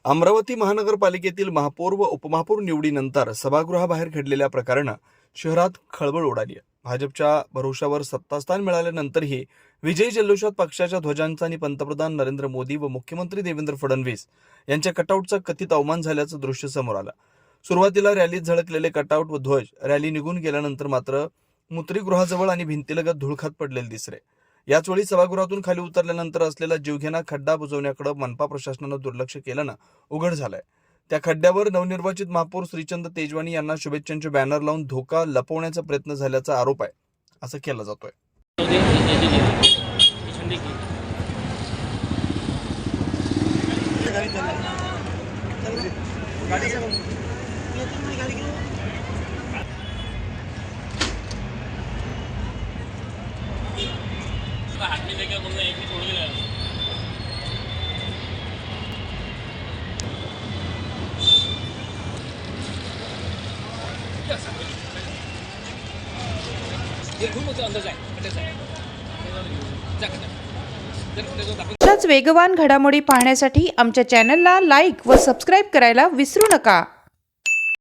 अमरावती महानगरपालिकेतील महापौर व उपमहापौर निवडीनंतर सभागृहाबाहेर घडलेल्या प्रकारानं शहरात खळबळ उडाली आहे। भाजपच्या भरोशावर सत्तास्थान मिळाल्यानंतरही विजयी जल्लोषात पक्षाच्या ध्वजांचा आणि पंतप्रधान नरेंद्र मोदी व मुख्यमंत्री देवेंद्र फडणवीस यांच्या कटआउटचा कथित अवमान झाल्याचं दृश्य समोर आलं। सुरुवातीला रॅलीत झळकलेले कटआउट व ध्वज रॅली निघून गेल्यानंतर मात्र मूत्रीगृहाजवळ आणि भिंतीलगत धूळखात पडलेले दिसले। याचवेळी सभागृहातून खाली उतरल्यानंतर असलेला जीवघेणा खड्डा बुजवण्याकडे मनपा प्रशासनानं दुर्लक्ष केल्यानं उघड झालंय। त्या खड्ड्यावर नवनिर्वाचित महापौर श्रीचंद तेजवानी यांना शुभेच्छांचे बॅनर लावून धोका लपवण्याचा प्रयत्न झाल्याचा आरोप आहे, असं केला जातोय। हाथ में लेकर बोलना एक भी छोड़ के जाएगा। ये खूप अंदर जाए अशाच वेगवान घडामोडी पाहण्यासाठी आमच्या चॅनलला लाईक व सबस्क्राईब करायला विसरू नका।